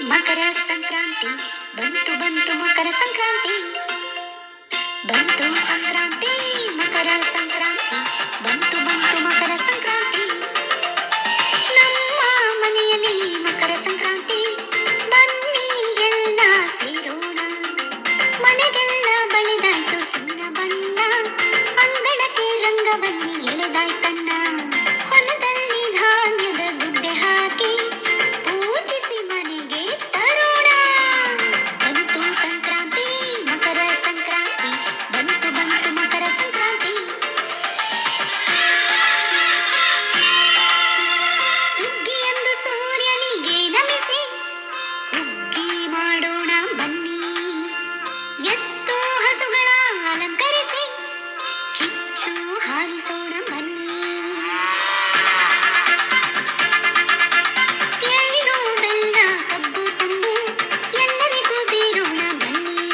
ಮಕರ ಸಂಕ್ರಾಂತಿ ಬಂತು ಬಂತು ಮಕರ ಸಂಕ್ರಾಂತಿ ಬಂತು ಸಂಕ್ರಾಂತಿ ಮಕರ ಸಂಕ್ರಾಂತಿ ಬಂತು ಬಂತು ಮಕರ ಸಂಕ್ರಾಂತಿ ನಮ್ಮ ಮನೆಯಲ್ಲಿ ಮಕರ ಸಂಕ್ರಾಂತಿ ಬನ್ನಿ ಎಲ್ಲ ಸೇರೋಣ ಮನೆಗೆಲ್ಲ ಬಳಿದಾಯ್ತು ಸುಣ್ಣ ಬಣ್ಣ ಅಂಗಳಕ್ಕೆ ರಂಗವಲ್ಲಿ ಎಳೆದಾಯ್ತಣ್ಣ ಹೊಲದಲ್ಲಿ ಧಾನ್ಯದ ಗುಡ್ಡೆ ಹಾಕಿ ಪೂಜಿಸಿ ಮನೆಗೆ ತರೋಣ ಬಂತು ಸಂಕ್ರಾಂತಿ ಮಕರ ಸಂಕ್ರಾಂತಿ ಬಂತು ಬಂತು ಮಕರ ಸಂಕ್ರಾಂತಿ ಸುಗ್ಗಿಯಂದು ಸೂರ್ಯನಿಗೆ ನಮಿಸಿ ಹುಗ್ಗಿ ಮಾಡೋಣ ಬನ್ನಿ ಎತ್ತು ಹಸುಗಳ ಅಲಂಕರಿಸಿ ಕಿಚ್ಚು ಹಾರಿಸೋಣ ಬನ್ನಿ ಎಳ್ಳು ಬೆಲ್ಲ ಕಬ್ಬು ತಂಬು ಎಲ್ಲರಿಗೂ ಬೀರೋಣ ಬನ್ನಿ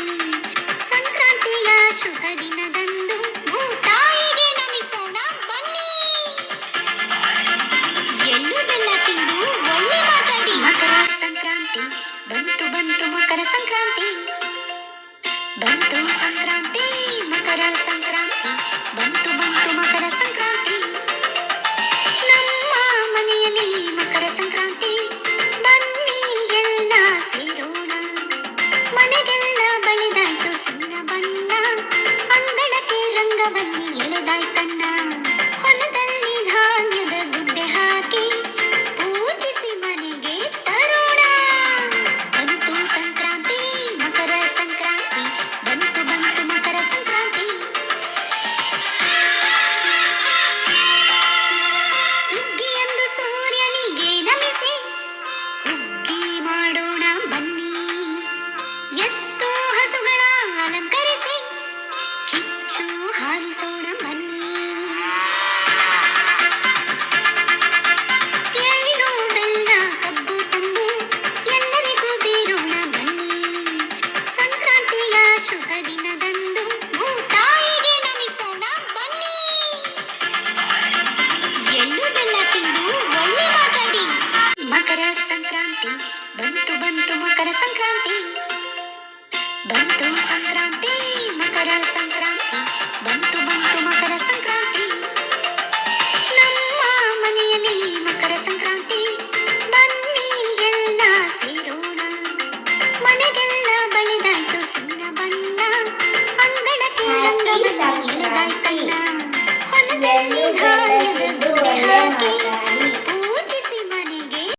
ಸಂಕ್ರಾಂತಿಯ ಶುಭ ದಿನದಂದು ಭೂತಾಯಿಗೆ ನಮಿಸೋಣ ಬನ್ನಿ ಎಳ್ಳು ಬೆಲ್ಲ ತಿಂದು ಒಳ್ಳೆ ಮಾತಾಡಿ ಮಕರ ಸಂಕ್ರಾಂತಿ ಬಂತು ಬಂತು ಮಕರ ಸಂಕ್ರಾಂತಿ ಬಂತು ಸಂಕ್ರಾಂತಿ ಮಕರ ಸಂಕ್ರಾಂತಿ ಬಂತು ಬಂತು ಮಕರ ಸಂಕ್ರಾಂತಿ ನಮ್ಮ ಮನೆಯಲ್ಲಿ ಮಕರ ಸಂಕ್ರಾಂತಿ ಬನ್ನಿ ಎಲ್ಲ ಸೇರೋಣ ಮನೆಗೆಲ್ಲ ಬಳಿದಾಯ್ತು ಸುಣ್ಣ ಬಣ್ಣ ಅಂಗಳಕ್ಕೆ ರಂಗವಲ್ಲಿ ಎಳೆದಾಯ್ತಣ್ಣ ಹೊಲದಲ್ಲಿ ಧಾನ್ಯದ ಗುಡ್ಡೆ ಹಾಕಿ ಪೂಜಿಸಿ ಮನೆಗೆ ತರೋಣ ಬಂತು ಸಂಕ್ರಾಂತಿ ಮಕರ ಸಂಕ್ರಾಂತಿ ಬಂತು ಬಂತು ಮಕರ ಸಂಕ್ರಾಂತಿ ಸುಗ್ಗಿಯಂದು ಸೂರ್ಯನಿಗೆ ನಮಿಸಿ ಹುಗ್ಗಿ ಮಾಡೋಣ ಬನ್ನಿ ಎತ್ತು ಹಸುಗಳ ಅಲಂಕರಿಸಿ ಕಿಚ್ಚು ಹಾರಿಸೋಣ ಬನ್ನಿ ಎಳ್ಳು ಬೆಲ್ಲ ಕಬ್ಬು ತಂಬು ಎಲ್ಲರಿಗೂ ಬೀರೋಣ ಬನ್ನಿ ಸಂಕ್ರಾಂತಿಯ ಶುಭ ದಿನದಂದು ಭೂತಾಯಿಗೆ ನಮಿಸೋಣ ಬನ್ನಿ ಎಳ್ಳು ಬೆಲ್ಲ ತಿಂದು ಒಳ್ಳೆ ಮಾತಾಡಿ ಮಕರ ಸಂಕ್ರಾಂತಿ ಬಂತು ಬಂತು ಮಕರ ಸಂಕ್ರಾಂತಿ ಬಂತು ಸಂಕ್ರಾಂತಿ ಮಕರ ಸಂಕ್ರಾಂತಿ ಬಂತು ಬಂತು ಮಕರ ಸಂಕ್ರಾಂತಿ ನಮ್ಮ ಮನೆಯಲ್ಲಿ ಮಕರ ಸಂಕ್ರಾಂತಿ ಬನ್ನಿ ಎಲ್ಲ ಸೇರೋಣ ಮನೆಗೆಲ್ಲ ಬಳಿದಾಯ್ತು ಸುಣ್ಣ ಬಣ್ಣ ಅಂಗಳಕ್ಕೆ ರಂಗವಲ್ಲಿ ಎಳೆದಾಯ್ತಣ್ಣ ಹೊಲದಲ್ಲಿ